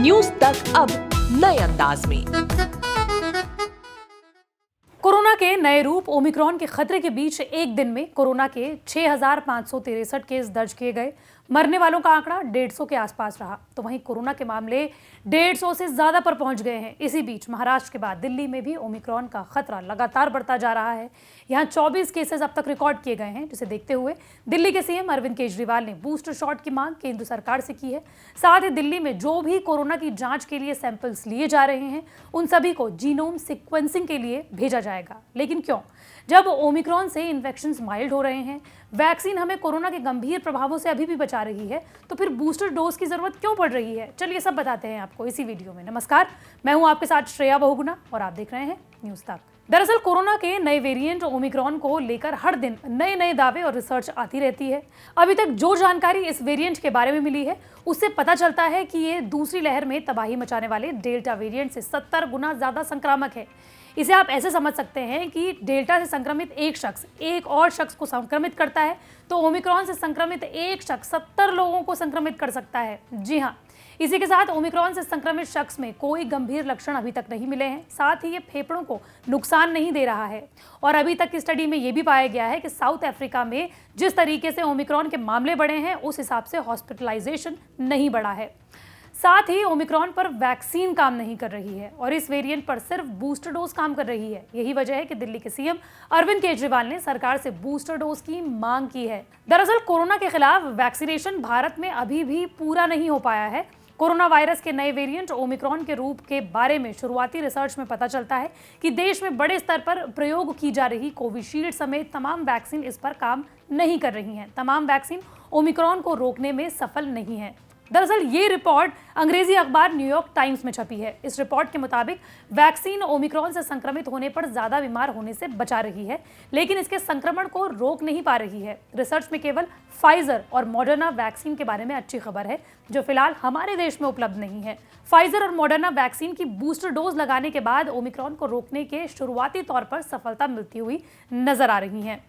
News तक अब नए अंदाज में। कोरोना के नए रूप ओमिक्रॉन के खतरे के बीच एक दिन में कोरोना के 6,563 केस दर्ज किए गए। मरने वालों का आंकड़ा 150 के आसपास रहा। तो वहीं कोरोना के मामले 150 से ज्यादा पर पहुंच गए हैं। इसी बीच महाराष्ट्र के बाद दिल्ली में भी ओमिक्रॉन का खतरा लगातार बढ़ता जा रहा है। यहां 24 केसेस अब तक रिकॉर्ड किए गए हैं, जिसे देखते हुए दिल्ली के सीएम अरविंद केजरीवाल ने बूस्टर शॉट की मांग केंद्र सरकार से की है। साथ ही दिल्ली में जो भी कोरोना की जांच के लिए सैंपल्स लिए जा रहे हैं, उन सभी को जीनोम सीक्वेंसिंग के लिए भेजा जाएगा। लेकिन क्यों? जब ओमिक्रॉन से इन्फेक्शंस माइल्ड हो रहे हैं, वैक्सीन हमें कोरोना के गंभीर प्रभावों से अभी भी बचा रही है, तो फिर बूस्टर डोज की जरूरत क्यों पड़ रही है? चलिए सब बताते हैं आपको इसी वीडियो में। नमस्कार, मैं हूं आपके साथ श्रेया बहुगुणा और आप देख रहे हैं न्यूज तक। दरअसल कोरोना के नए वेरिएंट ओमिक्रॉन को लेकर हर दिन नए नए दावे और रिसर्च आती रहती है। अभी तक जो जानकारी इस वेरिएंट के बारे में मिली है, उससे पता चलता है कि ये दूसरी लहर में तबाही मचाने वाले डेल्टा वेरिएंट से 70 गुना ज्यादा संक्रामक है। इसे आप ऐसे समझ सकते हैं कि डेल्टा से संक्रमित एक शख्स एक और शख्स को संक्रमित करता है, तो ओमिक्रॉन से संक्रमित एक शख्स 70 लोगों को संक्रमित कर सकता है। जी हाँ, इसी के साथ ओमिक्रॉन से संक्रमित शख्स में कोई गंभीर लक्षण अभी तक नहीं मिले हैं। साथ ही ये फेफड़ों को नुकसान नहीं दे रहा है। और अभी तक की स्टडी में ये भी पाया गया है कि साउथ अफ्रीका में जिस तरीके से ओमिक्रॉन के मामले बढ़े हैं, उस हिसाब से हॉस्पिटलाइजेशन नहीं बढ़ा है। साथ ही ओमिक्रॉन पर वैक्सीन काम नहीं कर रही है और इस वेरिएंट पर सिर्फ बूस्टर डोज काम कर रही है। यही वजह है कि दिल्ली के सीएम अरविंद केजरीवाल ने सरकार से बूस्टर डोज की मांग की है। दरअसल कोरोना के खिलाफ वैक्सीनेशन भारत में अभी भी पूरा नहीं हो पाया है। कोरोना वायरस के नए वेरिएंट ओमिक्रॉन के रूप के बारे में शुरुआती रिसर्च में पता चलता है कि देश में बड़े स्तर पर प्रयोग की जा रही कोविशील्ड समेत तमाम वैक्सीन इस पर काम नहीं कर रही हैं। तमाम वैक्सीन ओमिक्रॉन को रोकने में सफल नहीं है। दरअसल ये रिपोर्ट अंग्रेजी अखबार न्यूयॉर्क टाइम्स में छपी है। इस रिपोर्ट के मुताबिक वैक्सीन ओमिक्रॉन से संक्रमित होने पर ज्यादा बीमार होने से बचा रही है, लेकिन इसके संक्रमण को रोक नहीं पा रही है। रिसर्च में केवल फाइजर और मॉडर्ना वैक्सीन के बारे में अच्छी खबर है, जो फिलहाल हमारे देश में उपलब्ध नहीं है। फाइजर और मॉडर्ना वैक्सीन की बूस्टर डोज लगाने के बाद ओमिक्रॉन को रोकने के शुरुआती तौर पर सफलता मिलती हुई नजर आ रही है।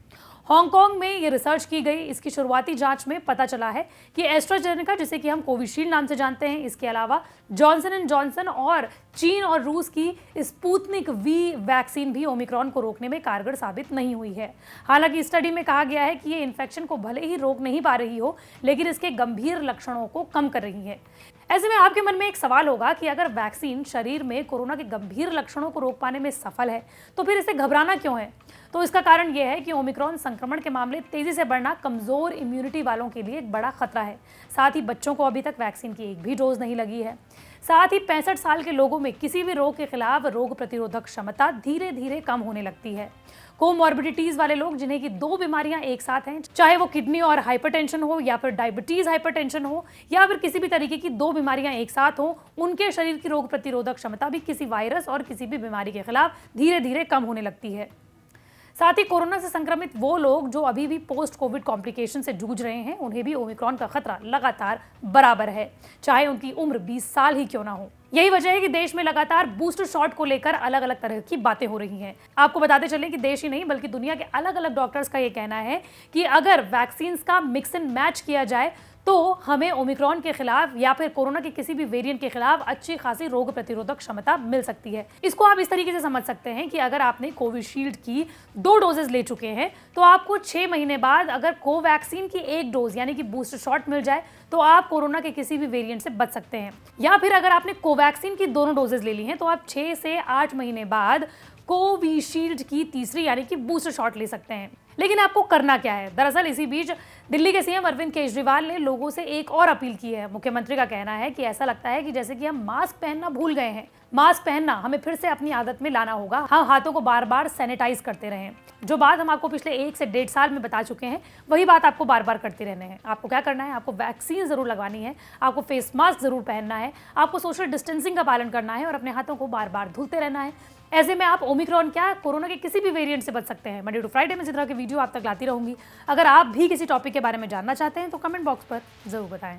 हांगकांग में ये रिसर्च की गई। इसकी शुरुआती जांच में पता चला है कि एस्ट्राजेनेका, जिसे कि हम कोविशील्ड नाम से जानते हैं, इसके अलावा जॉनसन एंड जॉनसन और चीन और रूस की स्पुतनिक वी वैक्सीन भी ओमिक्रॉन को रोकने में कारगर साबित नहीं हुई है। हालांकि स्टडी में कहा गया है कि ये इन्फेक्शन को भले ही रोक नहीं पा रही हो, लेकिन इसके गंभीर लक्षणों को कम कर रही है। ऐसे में आपके मन में एक सवाल होगा कि अगर वैक्सीन शरीर में कोरोना के गंभीर लक्षणों को रोक पाने में सफल है, तो फिर इसे घबराना क्यों है? तो इसका कारण यह है कि ओमिक्रॉन संक्रमण के मामले तेजी से बढ़ना कमजोर इम्यूनिटी वालों के लिए एक बड़ा खतरा है। साथ ही बच्चों को अभी तक वैक्सीन की एक भी डोज नहीं लगी है। साथ ही 65 साल के लोगों में किसी भी रोग के खिलाफ रोग प्रतिरोधक क्षमता धीरे धीरे कम होने लगती है। कोमॉर्बिडिटीज वाले लोग, जिन्हें की 2 बीमारियां एक साथ हैं, चाहे वो किडनी और हाइपरटेंशन हो या फिर डायबिटीज हाइपरटेंशन हो या फिर किसी भी तरीके की 2 बीमारियां एक साथ हो, उनके शरीर की रोग प्रतिरोधक क्षमता भी किसी वायरस और किसी भी बीमारी के खिलाफ धीरे धीरे कम होने लगती है। साथ ही कोरोना से संक्रमित वो लोग जो अभी भी पोस्ट कोविड कॉम्प्लिकेशन से जूझ रहे हैं, उन्हें भी ओमिक्रॉन का खतरा लगातार बराबर है, चाहे उनकी उम्र 20 साल ही क्यों ना हो। यही वजह है कि देश में लगातार बूस्टर शॉट को लेकर अलग अलग तरह की बातें हो रही हैं। आपको बताते चलें कि देश ही नहीं बल्कि दुनिया के अलग अलग डॉक्टर्स का ये कहना है कि अगर वैक्सीन का मिक्स एंड मैच किया जाए तो हमें ओमिक्रॉन के खिलाफ या फिर कोरोना के किसी भी वेरिएंट के खिलाफ अच्छी खासी रोग प्रतिरोधक क्षमता मिल सकती है। इसको आप इस तरीके से समझ सकते हैं कि अगर आपने कोविशील्ड की 2 डोजेस ले चुके हैं, तो आपको 6 महीने बाद अगर कोवैक्सीन की 1 डोज यानी कि बूस्टर शॉट मिल जाए, तो आप कोरोना के किसी भी वेरिएंट से बच सकते हैं। या फिर अगर आपने कोवैक्सीन की दोनों डोजेस ले ली हैं, तो आप 6 से 8 महीने बाद कोविशील्ड की तीसरी यानी कि बूस्टर शॉट ले सकते हैं। लेकिन आपको करना क्या है? दरअसल इसी बीच दिल्ली के सीएम अरविंद केजरीवाल ने लोगों से एक और अपील की है। मुख्यमंत्री का कहना है कि ऐसा लगता है कि जैसे कि हम मास्क पहनना भूल गए हैं। मास्क पहनना हमें फिर से अपनी आदत में लाना होगा। हम हाथों को बार बार सैनिटाइज करते रहें। जो बात हम आपको पिछले 1 से 1.5 साल में बता चुके हैं, वही बात आपको बार बार करते रहने हैं। आपको क्या करना है? आपको वैक्सीन जरूर लगवानी है, आपको फेस मास्क जरूर पहनना है, आपको सोशल डिस्टेंसिंग का पालन करना है और अपने हाथों को बार बार धुलते रहना है। ऐसे में आप ओमिक्रॉन क्या कोरोना के किसी भी वेरिएंट से बच सकते हैं। मंडे टू फ्राइडे में इस तरह की वीडियो आप तक लाती रहूंगी। अगर आप भी किसी टॉपिक के बारे में जानना चाहते हैं तो कमेंट बॉक्स पर जरूर बताएं।